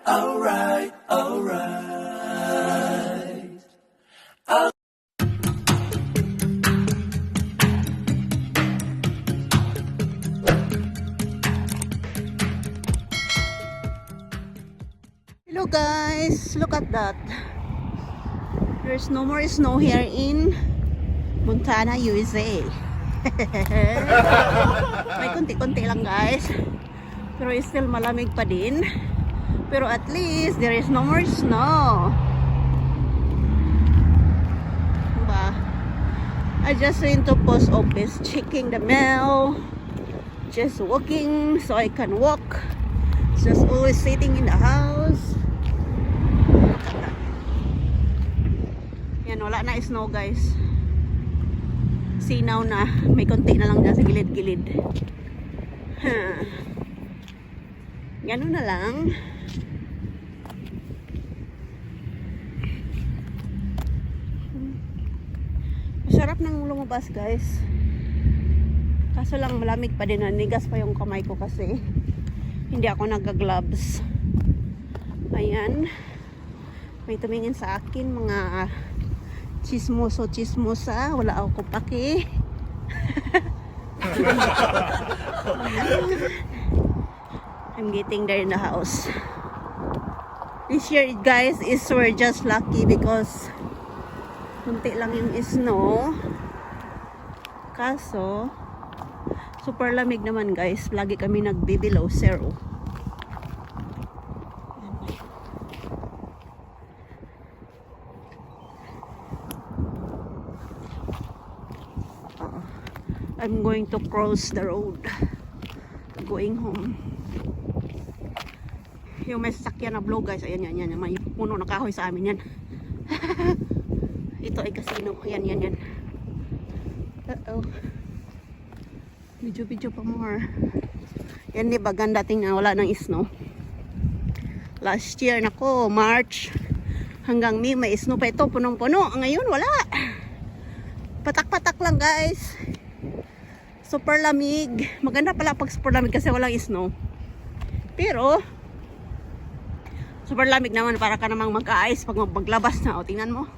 alright, alright, alright. Hello guys, look at that. There's no more snow here in Montana, USA. May konti-konti lang guys, pero still malamig pa din. Pero at least there is no more snow, diba? I just went to post office, checking the mail, just walking so I can walk, just always sitting in the house. Yan, wala na snow guys. Sinaw na, may konti na lang dyan sa gilid-gilid. Ganun na lang. Masarap nang lumabas guys. Kaso lang malamig pa din, nigas pa yung kamay ko kasi hindi ako nagga-gloves. Ayan, may tumingin sa akin mga chismosa, wala ako paki. I'm getting there in the house. This year guys is we're just lucky because kunti lang yung snow. Kaso super lamig naman guys, lagi kami nagbe-below zero. I'm going to cross the road going home. Yung may sasakyan na blow guys, ayan yan, may puno na kahoy sa amin yan. Ito ay casino, yan. Uh-oh, video pa more. Yan, di ba ganda tingnan, wala nang snow. Last year nako, March hanggang May may snow pa ito, punong-puno. Ngayon wala, patak-patak lang guys. Super lamig. Maganda pala pag super lamig kasi walang snow. Pero super lamig naman para ka namang magka-ice pag maglabas na. O, tingnan mo.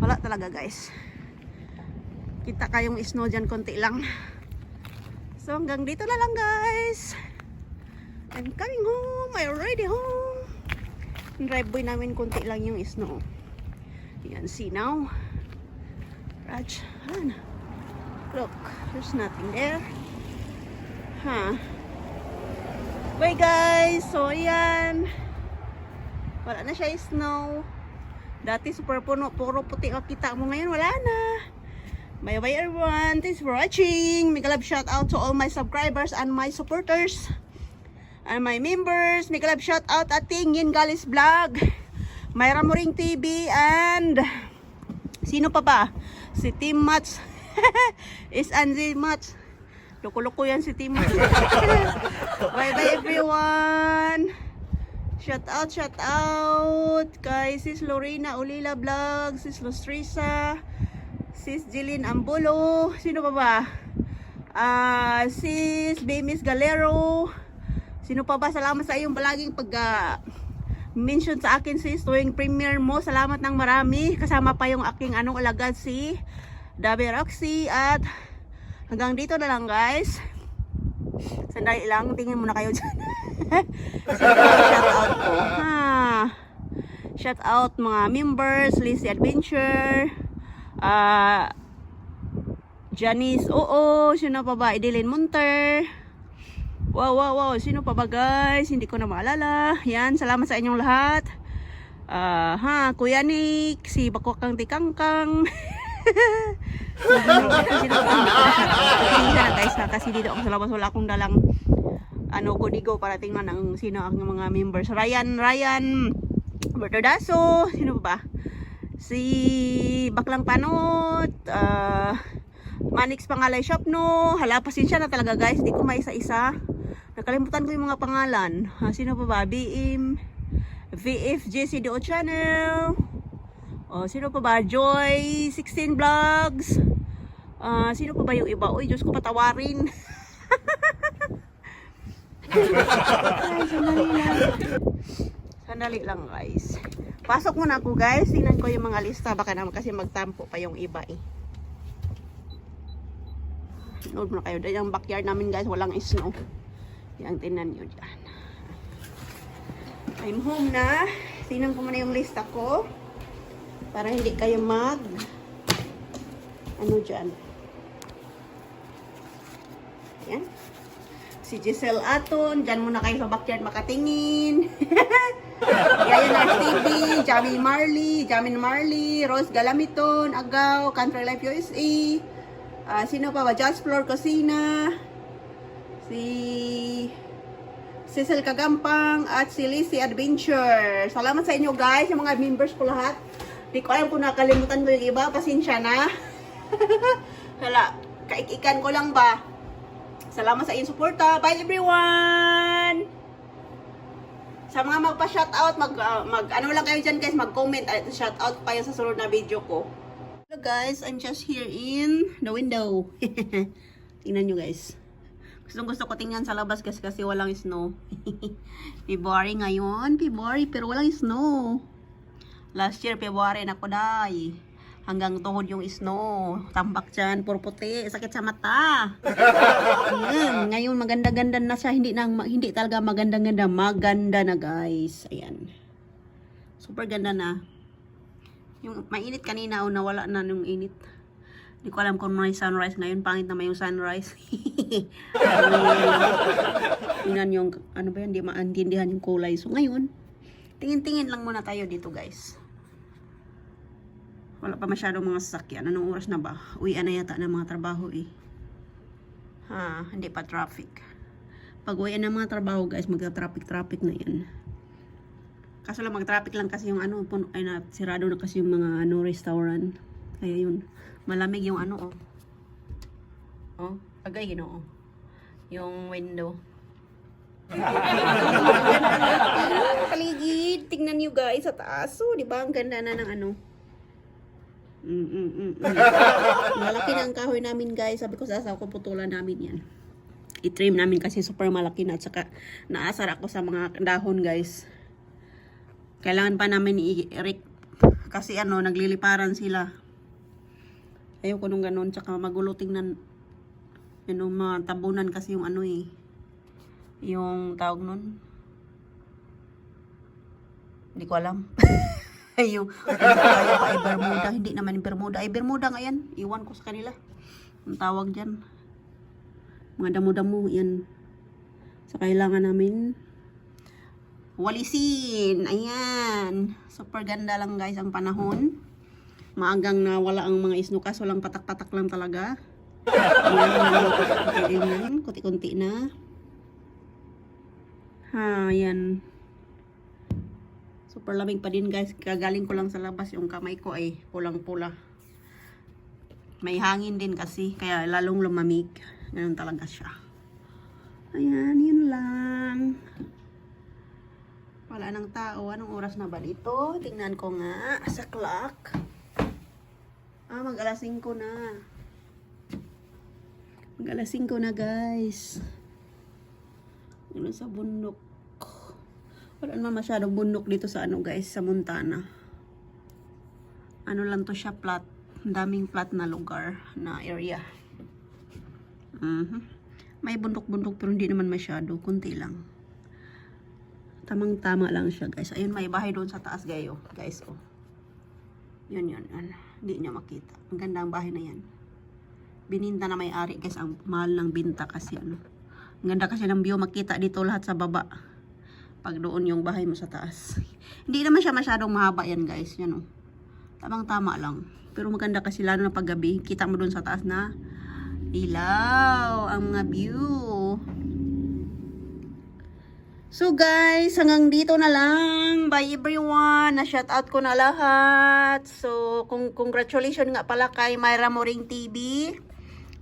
Wala talaga guys. Kita kayong snow dyan, konti lang. So hanggang dito na lang guys. I'm coming home. I'm already home. Yung driveway namin, konti lang yung snow. Yan, see now. Raj, look, there's nothing there. Bye guys. So ayan, wala na siya snow. Dati super puno, puro puti makita mo, ngayon wala na. Bye bye everyone, thanks for watching. Mega love shout out to all my subscribers and my supporters and my members. Mega love shout out ating Yin Galis Vlog, Mayra Moring TV, and sino pa ba? Si Team Mats is Anzi Mats. Loko-loko yan si Team Mats. Bye bye everyone. Shout out kay Sis Lorena Ulila Vlog, Sis Lustrisa, Sis Jeline Ambulo, sino pa ba? Sis Bemis Galero, sino pa ba? Salamat sa iyong palaging pag mention sa akin sis tuwing premiere mo. Salamat ng marami. Kasama pa yung aking alagad si Dabe Roxy. At hanggang dito na lang guys. Sandali lang, tingin muna kayo dyan. Shout out ko. Shout out mga members, Lizzy Adventure, Janice Oo, sino pa ba? Edeline Munter. Wow, sino pa ba guys? Hindi ko na maalala. Yan, salamat sa inyong lahat. Kuya Nick, si Bakwakang Tikangkang. Guys, kasi dito ako sa labas, wala akong dalang kudigo para tingnan ang sino ang mga members. Ryan Bertodaso, sino pa ba? Si Baklang Panot, Manix Pangalay Shop, no. Hala, pasensya na talaga guys, di ko maisa-isa. Nakalimutan ko yung mga pangalan. Sino pa ba? BM, VFJ CDO Channel. Sino pa ba? Joy 16 Vlogs. Sino pa ba yung iba? Uy, Diyos ko, patawarin. Ay, sandali lang. Sandali lang guys. Pasok muna ako guys. Tingnan ko yung mga lista. Baka naman kasi magtampo pa yung iba eh. Nood muna kayo. Dahil yung backyard namin guys, walang snow. Yang tingnan nyo dyan. I'm home na. Tingnan ko muna yung lista ko. Para hindi kayo ano dyan. Ayan. Si Giselle Aton, dyan muna kayo sa backyard makatingin. Yayan RTV, Jamin Marley, Rose Galamiton, Agaw, Country Life USA. Sino pa ba? Just Floor Cocina. Si Cecil Kagampang at si Lizzie Adventure. Salamat sa inyo guys, yung mga members ko lahat. Di ko alam kung nakalimutan ko yung iba. Pasensya na. Hala, kaikikan ko lang ba? Salamat sa inyong suporta. Bye everyone! Sa mga magpa-shoutout, ano lang kayo dyan guys, mag-comment at shoutout pa yun sa sunod na video ko. Hello guys, I'm just here in the window. Tingnan nyo guys. Gusto ko tingnan sa labas kasi walang snow. February ngayon, pero walang snow. Last year, February na ko dahil. Hanggang tuhod yung snow. Tambak dyan, puro puti. Sakit sa mata. Ayan. Ngayon, maganda-ganda na siya. Hindi talaga maganda-ganda. Maganda na, guys. Ayan. Super ganda na. Yung mainit kanina, nawala na yung init. Hindi ko alam kung may sunrise ngayon. Pangit naman yung sunrise. Tingnan yung, ano ba yan, hindi maintindihan yung kulay. So, ngayon, tingin-tingin lang muna tayo dito, guys. Wala pa masyadong mga sasakyan. Anong oras na ba? Uwian na yata ng mga trabaho eh. Hindi pa traffic. Pag uwian ng mga trabaho guys, magka-traffic na yan. Kaso lang mag-traffic lang kasi yung ano, sirado na kasi yung mga restaurant. Kaya yun, malamig yung ano agay ginoo. Yung window. Paligid, tingnan nyo guys sa taas. So, di ba ang ganda na ng ano? Malaki na ang kahoy namin guys. Sabi ko sa asawa ko, putulan namin yan. I-trim namin kasi super malaki na. At saka naasar ako sa mga dahon guys. Kailangan pa namin i-erect. Kasi nagliliparan sila. Ayoko nung ganun. Tsaka magulo tingnan. Matabunan kasi yung yung tawag nun. Hindi ko alam. Yung kaya pa ay Bermuda. Hindi naman yung Bermuda. Ay Bermuda nga yan. Iwan ko sa kanila. Ang tawag dyan. Mga damo-damo yan. So kailangan namin walisin. Ayan. Super ganda lang guys ang panahon. Maagang nawala ang mga isno. Kaso lang patak-patak lang talaga. Ayan. Kunti-kunti na. Ayan. Super lamig pa din guys. Kagaling ko lang sa labas. Yung kamay ko ay pulang-pula. May hangin din kasi. Kaya lalong lumamig. Ganun talaga siya. Ayan. Yun lang. Wala nang tao. Anong oras na ba dito? Tingnan ko nga sa clock. Mag-alas 5 na. Mag-alas 5 na guys. Ano sa bundok. Wala naman masyadong bundok dito sa guys, sa Montana. Ano lang to siya, flat. Daming flat na lugar, na area. May bundok-bundok pero hindi naman masyado, kunti lang. Tamang-tama lang siya guys. Ayun, may bahay doon sa taas guys. Yun. Hindi niya makita. Ang ganda ang bahay na yan. Bininta na may-ari guys. Ang mahal ng binta kasi Ang ganda kasi ng view, makita dito lahat sa baba. Pag doon yung bahay mo sa taas. Hindi naman siya masyadong mahaba yan guys. Yan Tamang-tama lang. Pero maganda kasi lalo na paggabi. Kita mo doon sa taas na ilaw. Ang mga view. So guys, hanggang dito na lang. Bye everyone. Na-shoutout ko na lahat. So, congratulations nga pala kay Myra Moring TV.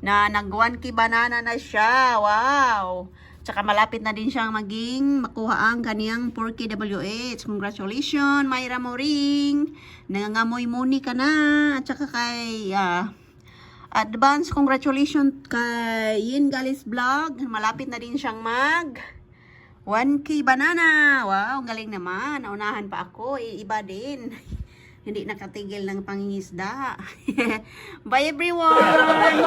Na nag 1K banana na siya. Wow! Tsaka malapit na din siyang makuha ang kaniyang 4K WH. Congratulations, Myra Moring. Nangangamoy muni ka na. At saka kay advance congratulations kay Yin Galis Vlog. Malapit na din siyang 1K banana. Wow, galing naman. Naunahan pa ako. Iba din. Hindi nakatigil ng pangingisda. Bye everyone!